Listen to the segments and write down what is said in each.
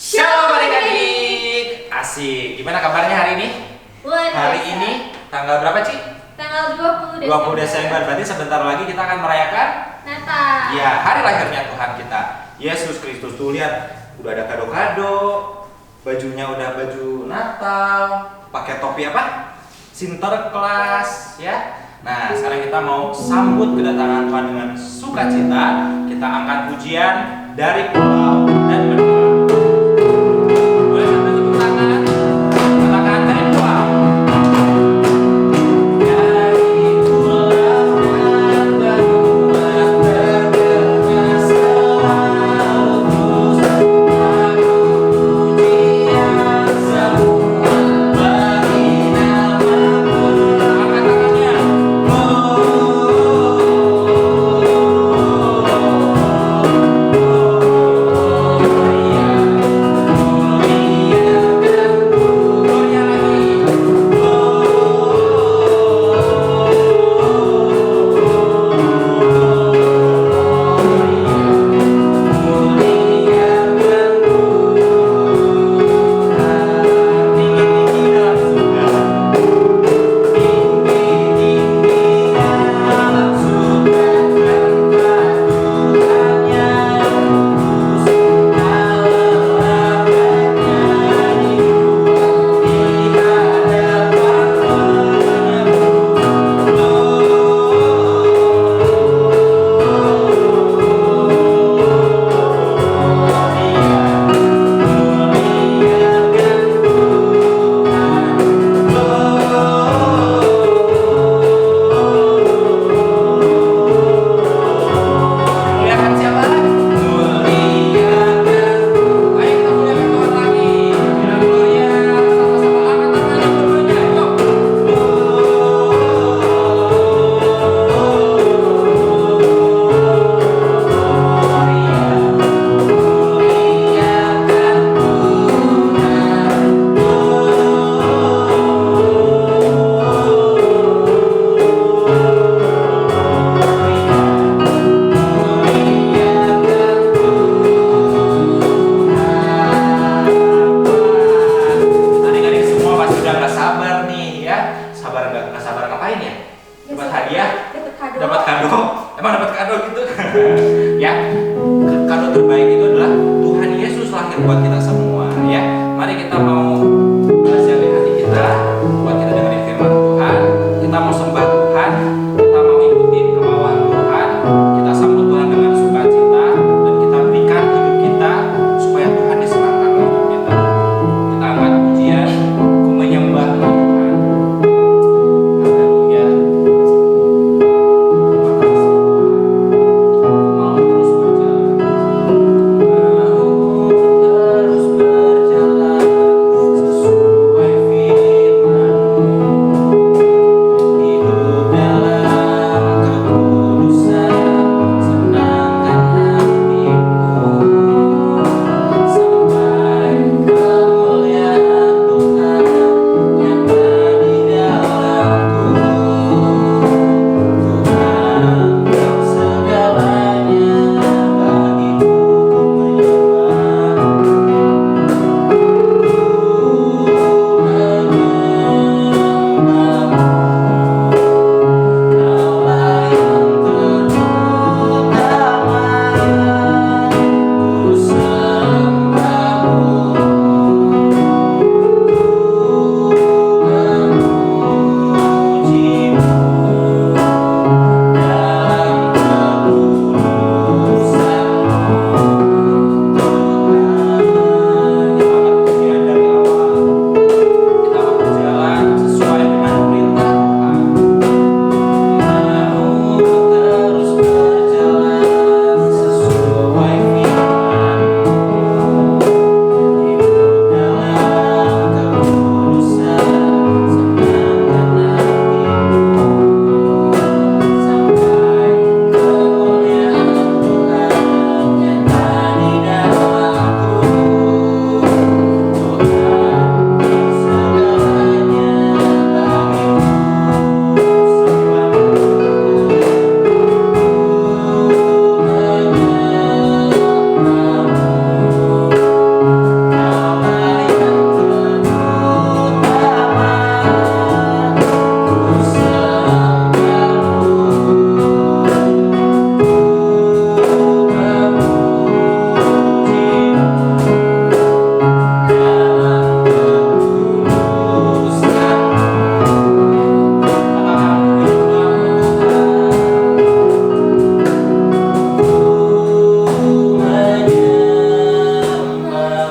Shalom adik-adik. Asik. Gimana kabarnya hari ini? Hari ini tanggal berapa, Ci? Tanggal 20 Desember. 20 Desember. Berarti sebentar lagi kita akan merayakan Natal. ya, hari lahirnya Tuhan kita, Yesus Kristus. Tuh lihat, udah ada kado-kado. Bajunya udah baju Natal, pakai topi apa? Sinterklas, ya. Nah, sekarang kita mau sambut kedatangan Tuhan dengan sukacita. Kita angkat pujian dari pulau dan benua. Boleh sambil tepuk tangan. Katakan dari pulau. Dari pulau dan benua terdengar selalu lagu pujian semua bagi namamu. Angkat tangannya. Dapat kado. Emang dapat kado gitu? Ya. Kado terbaik itu adalah Tuhan Yesus lahir buat kita semua, ya. Mari kita mau belajar di hati kita buat kita dengerin firman Tuhan. Kita mau sembah Tuhan, kita mau ikutin kemauan Tuhan. Kita sambut Tuhan dengan sukacita dan kita berikan hidup kita supaya Tuhan disenangkan oleh hidup kita. Kita angkat pujian, ku menyembah Tuhan. Haleluya. Terus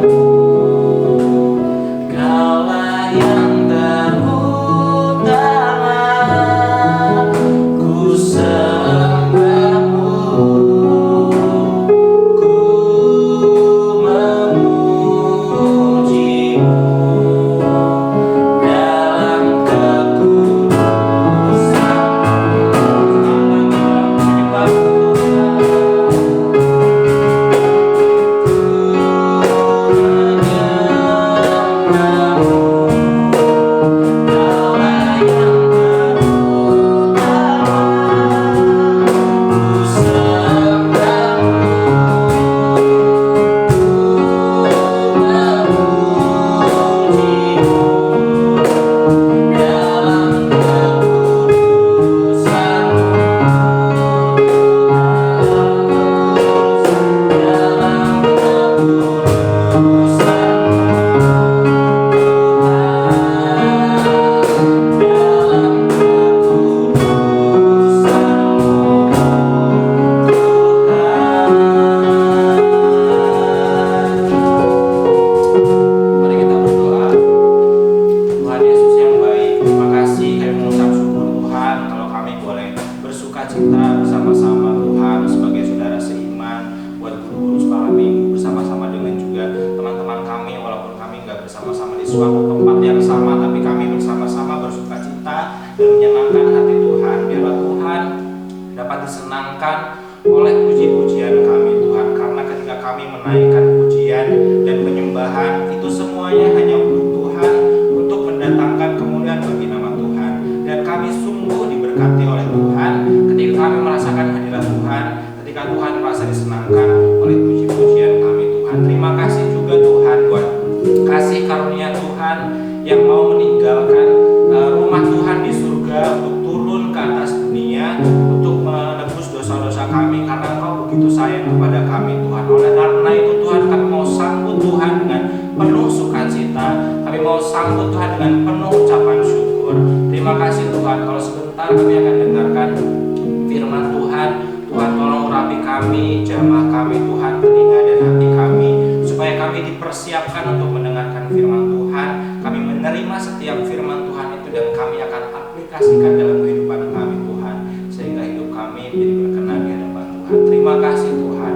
Kaulah yang terutama, ku sembahmu, ku memujimu dalam bersukacita bersama-sama Tuhan sebagai saudara seiman buat guru-guru sekolah minggu bersama-sama dengan juga teman-teman kami, walaupun kami nggak bersama-sama di suatu tempat yang sama, tapi kami bersama-sama bersukacita dan menyenangkan hati Tuhan. Biarlah Tuhan dapat disenangkan oleh puji-pujian kami Tuhan, karena ketika kami menaikkan pujian dan penyembahan itu semuanya hanya untuk Tuhan, untuk mendatangkan kemuliaan bagi nama Tuhan. Dan kami sungguh diberkati oleh Tuhan ketika kami merasakan hadirat Tuhan, ketika Tuhan merasa disenangkan oleh puji-pujian kami Tuhan. Terima kasih juga Tuhan buat kasih karunia Tuhan yang mau meninggalkan rumah Tuhan di surga untuk turun ke atas dunia untuk menebus dosa-dosa kami, karena Engkau begitu sayang kepada kami Tuhan. Oleh karena itu Tuhan, kami mau sambut Tuhan dengan penuh sukacita, kami mau sambut Tuhan dengan penuh ucapan syukur. Terima kasih Tuhan. Kalau sebentar kami akan dengarkan firman Tuhan, Tuhan tolong urapi kami, jamah kami Tuhan, telinga dan hati kami, supaya kami dipersiapkan untuk mendengarkan firman Tuhan. Kami menerima setiap firman Tuhan itu dan kami akan aplikasikan dalam kehidupan kami Tuhan, sehingga hidup kami menjadi berkenan di hadapan Tuhan. Terima kasih Tuhan.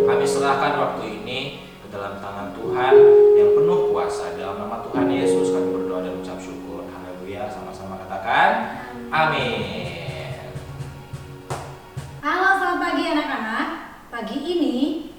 Kami serahkan waktu ini ke dalam tangan Tuhan yang penuh kuasa. Dalam nama Tuhan Yesus kami berdoa dan ucap syukur. Haleluya. Sama-sama katakan amin. Halo, selamat pagi anak-anak. Pagi ini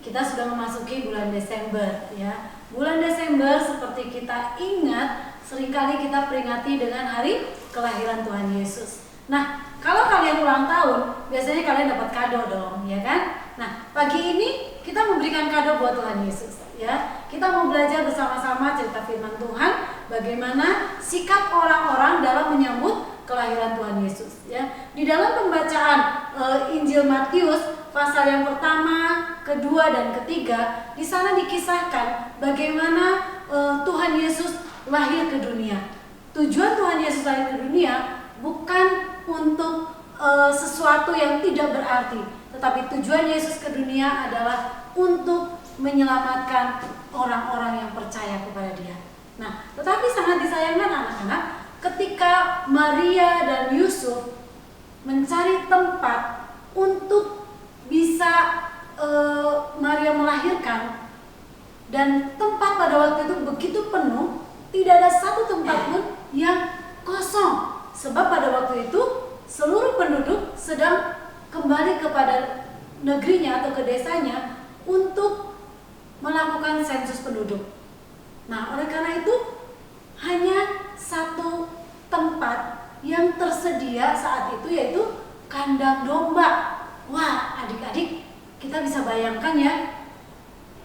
kita sudah memasuki bulan Desember ya. Bulan Desember seperti kita ingat, seringkali kita peringati dengan hari kelahiran Tuhan Yesus. Nah, kalau kalian ulang tahun, biasanya kalian dapat kado dong, ya kan? Nah, pagi ini kita memberikan kado buat Tuhan Yesus ya. Kita mau belajar bersama-sama cerita firman Tuhan, bagaimana sikap orang-orang dalam menyambut kelahiran Tuhan Yesus ya. Di dalam pembacaan Injil Matius pasal yang pertama, kedua dan ketiga, di sana dikisahkan bagaimana Tuhan Yesus lahir ke dunia. Tujuan Tuhan Yesus lahir ke dunia bukan untuk sesuatu yang tidak berarti, tetapi tujuan Yesus ke dunia adalah untuk menyelamatkan orang-orang yang percaya kepada Dia. Nah, tetapi sangat disayangkan anak-anak, ketika Maria dan Yusuf mencari tempat untuk bisa Maria melahirkan, dan tempat pada waktu itu begitu penuh, tidak ada satu tempat pun yang kosong, sebab pada waktu itu seluruh penduduk sedang kembali kepada negerinya atau ke desanya untuk melakukan sensus penduduk. Nah, oleh karena itu hanya satu tempat yang tersedia saat itu, yaitu kandang domba. Wah, adik-adik, kita bisa bayangkan ya,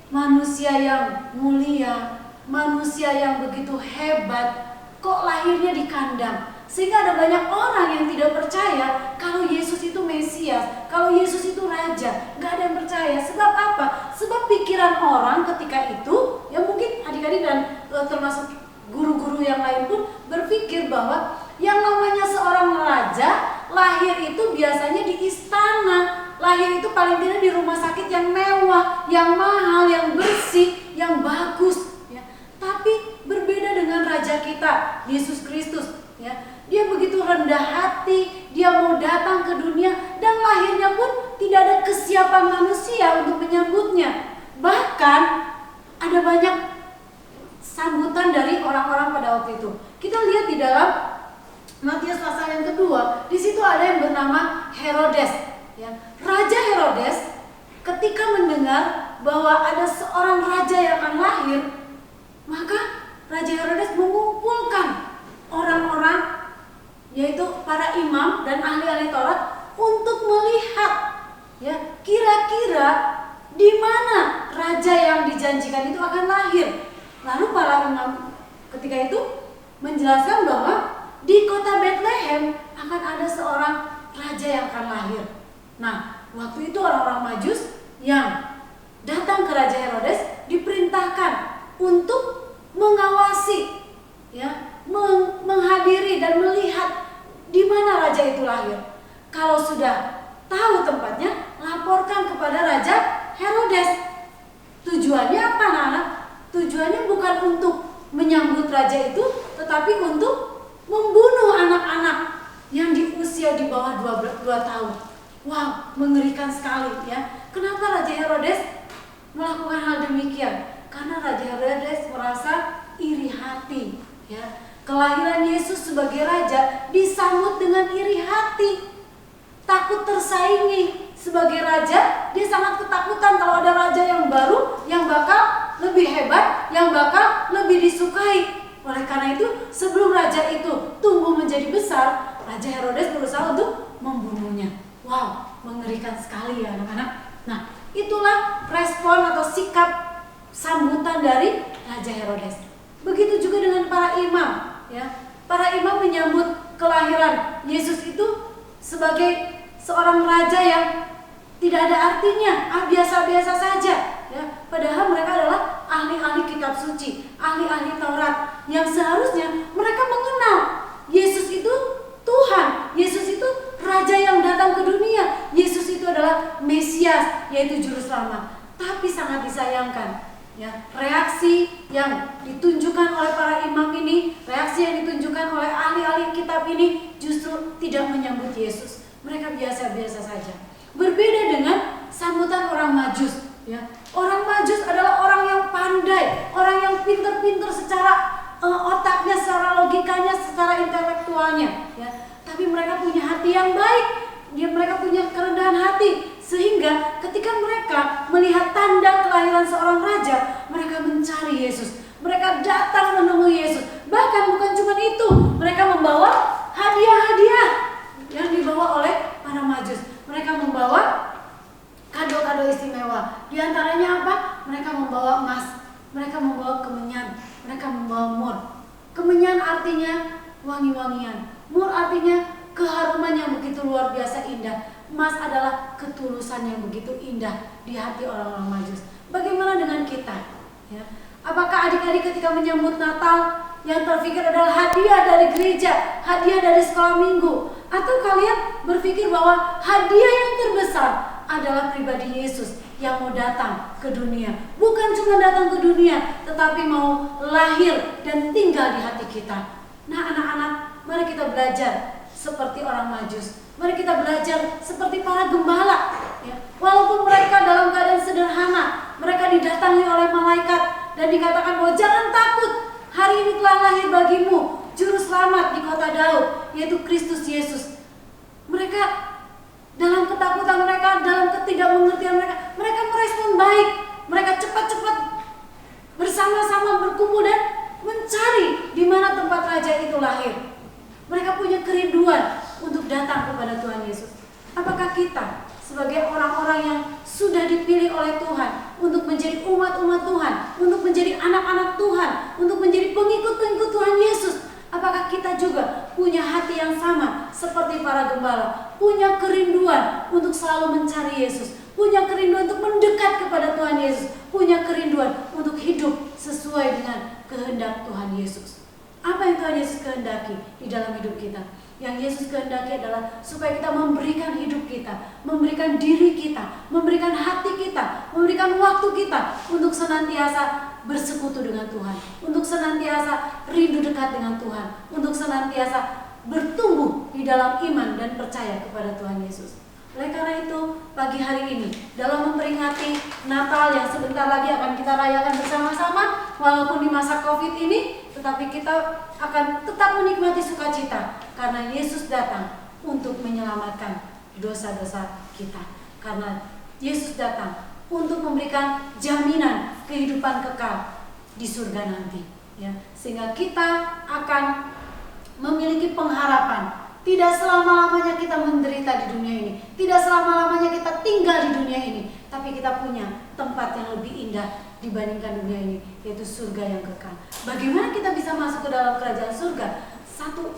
manusia yang mulia, manusia yang begitu hebat, kok lahirnya di kandang? Sehingga ada banyak orang yang tidak percaya kalau Yesus itu Mesias, kalau Yesus itu Raja. Gak ada yang percaya. Sebab apa? Sebab pikiran orang ketika itu, ya mungkin adik-adik dan termasuk guru-guru yang lain pun berpikir bahwa yang namanya seorang raja lahir itu biasanya di istana, lahir itu paling tidak di rumah sakit yang mewah, yang mahal, yang bersih, yang bagus. ada banyak sambutan dari orang-orang pada waktu itu. Kita lihat di dalam Matius pasal yang kedua, di situ ada yang bernama Herodes. Ya. Raja Herodes ketika mendengar bahwa ada seorang raja yang akan lahir, maka Raja Herodes mengumpulkan orang-orang, yaitu para imam dan ahli-ahli Taurat, untuk melihat, ya, kira-kira di mana raja yang dijanjikan itu akan lahir. Lalu para imam ketika itu menjelaskan bahwa di kota Bethlehem akan ada seorang raja yang akan lahir. Nah, waktu itu orang-orang Majus yang datang ke Raja Herodes diperintahkan untuk mengawasi, ya, menghadiri dan melihat di mana raja itu lahir. Kalau sudah tahu tempatnya, laporkan kepada Raja Herodes. Tujuannya apa, anak? Tujuannya bukan untuk menyambut raja itu, tetapi untuk membunuh anak-anak yang di usia di bawah 2 tahun. Wow, mengerikan sekali, ya. Kenapa Raja Herodes melakukan hal demikian? Karena Raja Herodes merasa iri hati, ya. Kelahiran Yesus sebagai raja disambut dengan iri hati. Takut tersaingi sebagai raja, dia sangat ketakutan kalau ada raja yang baru yang bakal lebih hebat, yang bakal lebih disukai. Oleh karena itu, sebelum raja itu tumbuh menjadi besar, Raja Herodes berusaha untuk membunuhnya. Wow, mengerikan sekali ya anak-anak. Nah, itulah respon atau sikap sambutan dari Raja Herodes. Begitu juga dengan para imam, ya. Para imam menyambut kelahiran Yesus itu sebagai seorang raja yang tidak ada artinya, biasa-biasa saja, ya. Padahal mereka adalah ahli-ahli kitab suci, ahli-ahli Taurat, yang seharusnya mereka mengenal Yesus itu Tuhan, Yesus itu raja yang datang ke dunia, Yesus itu adalah Mesias, yaitu juru selamat. Tapi sangat disayangkan, ya, reaksi yang ditunjukkan oleh para imam ini, reaksi yang ditunjukkan oleh ahli-ahli kitab ini justru tidak menyambut Yesus. Mereka biasa-biasa saja. Berbeda dengan sambutan orang Majus, ya. Orang Majus adalah orang yang pandai, orang yang pinter-pinter secara otaknya, secara logikanya, secara intelektualnya, ya. Tapi mereka punya hati yang baik, mereka punya kerendahan hati, sehingga ketika mereka melihat tanda kelahiran seorang raja, mereka mencari Yesus, mereka datang menemui Yesus. Bahkan bukan cuma itu, mereka membawa hadiah-hadiah yang dibawa oleh para Majus. Mereka membawa kado-kado istimewa. Di antaranya apa? Mereka membawa emas, mereka membawa kemenyan, mereka membawa mur. Kemenyan artinya wangi-wangian, mur artinya keharuman yang begitu luar biasa indah. Emas adalah ketulusan yang begitu indah di hati orang-orang Majus. Bagaimana dengan kita? Ya. Apakah adik-adik ketika menyambut Natal yang terpikir adalah hadiah dari gereja, hadiah dari sekolah minggu, atau kalian berpikir bahwa hadiah yang terbesar adalah pribadi Yesus yang mau datang ke dunia? Bukan cuma datang ke dunia, tetapi mau lahir dan tinggal di hati kita. Nah anak-anak, mari kita belajar seperti orang Majus. Mari kita belajar seperti para gembala, ya. Walaupun mereka dalam keadaan sederhana, mereka didatangi oleh malaikat dan dikatakan bahwa jangan takut, hari ini telah lahir bagimu juru selamat di kota Daud, yaitu Kristus Yesus. Mereka dalam ketakutan mereka, dalam ketidakmengertian mereka, mereka merespon baik. Mereka cepat-cepat bersama-sama berkumpul dan mencari di mana tempat raja itu lahir. Mereka punya kerinduan untuk datang kepada Tuhan Yesus. Apakah kita sebagai orang-orang yang sudah dipilih oleh Tuhan untuk menjadi umat-umat Tuhan, untuk menjadi anak-anak Tuhan, untuk menjadi pengikut-pengikut Tuhan Yesus, apakah kita juga punya hati yang sama seperti para gembala, punya kerinduan untuk selalu mencari Yesus, punya kerinduan untuk mendekat kepada Tuhan Yesus, punya kerinduan untuk hidup sesuai dengan kehendak Tuhan Yesus? Apa yang Tuhan Yesus kehendaki di dalam hidup kita? Yang Yesus kehendaki adalah supaya kita memberikan hidup kita, memberikan diri kita, memberikan hati kita, memberikan waktu kita untuk senantiasa bersekutu dengan Tuhan, untuk senantiasa rindu dekat dengan Tuhan, untuk senantiasa bertumbuh di dalam iman dan percaya kepada Tuhan Yesus. Oleh karena itu, pagi hari ini dalam memperingati Natal yang sebentar lagi akan kita rayakan bersama-sama, walaupun di masa Covid ini, tetapi kita akan tetap menikmati sukacita karena Yesus datang untuk menyelamatkan dosa-dosa kita. Karena Yesus datang untuk memberikan jaminan kehidupan kekal di surga nanti, ya. Sehingga kita akan memiliki pengharapan. Tidak selama-lamanya kita menderita di dunia ini, tidak selama-lamanya kita tinggal di dunia ini, tapi kita punya tempat yang lebih indah dibandingkan dunia ini, yaitu surga yang kekal. Bagaimana kita bisa masuk ke dalam kerajaan surga? Satu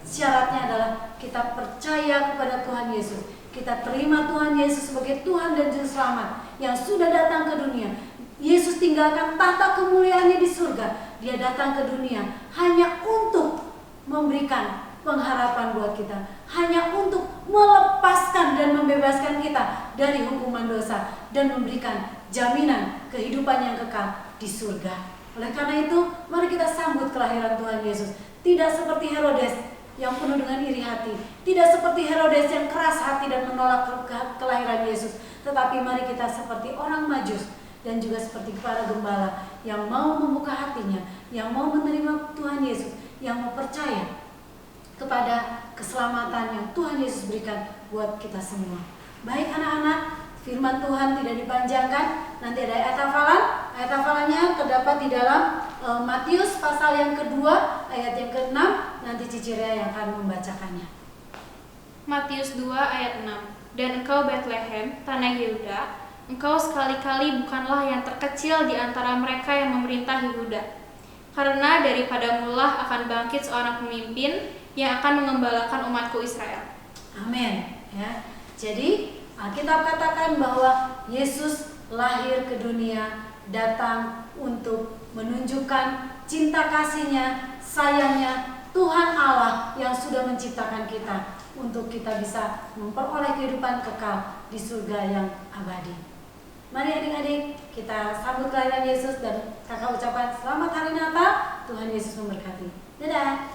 syaratnya adalah kita percaya kepada Tuhan Yesus. Kita terima Tuhan Yesus sebagai Tuhan dan Juru Selamat yang sudah datang ke dunia. Yesus tinggalkan tahta kemuliaannya di surga. Dia datang ke dunia hanya untuk memberikan pengharapan buat kita, hanya untuk melepaskan dan membebaskan kita dari hukuman dosa dan memberikan jaminan kehidupan yang kekal di surga. Oleh karena itu, mari kita sambut kelahiran Tuhan Yesus. Tidak seperti Herodes yang penuh dengan iri hati, tidak seperti Herodes yang keras hati dan menolak kelahiran Yesus, tetapi mari kita seperti orang Majus dan juga seperti para gembala yang mau membuka hatinya, yang mau menerima Tuhan Yesus, yang mau percaya kepada keselamatan yang Tuhan Yesus berikan buat kita semua. Baik anak-anak, firman Tuhan tidak dipanjangkan. Nanti ada ayat hafalan. Ayat hafalannya terdapat di dalam Matius pasal yang kedua, ayat yang ke-6. Nanti Cici Rea yang akan membacakannya. Matius 2 ayat 6. Dan engkau Betlehem, tanah Yehuda, engkau sekali-kali bukanlah yang terkecil di antara mereka yang memerintah Yehuda. Karena daripadamulah akan bangkit seorang pemimpin yang akan mengembalakan umatku Israel. Amin. Ya. Jadi Alkitab katakan bahwa Yesus lahir ke dunia, datang untuk menunjukkan cinta kasih-Nya, sayang-Nya, Tuhan Allah yang sudah menciptakan kita untuk kita bisa memperoleh kehidupan kekal di surga yang abadi. Mari adik-adik kita sambut kelahiran Yesus dan kakak ucapkan selamat hari Natal. Tuhan Yesus memberkati. Dadah.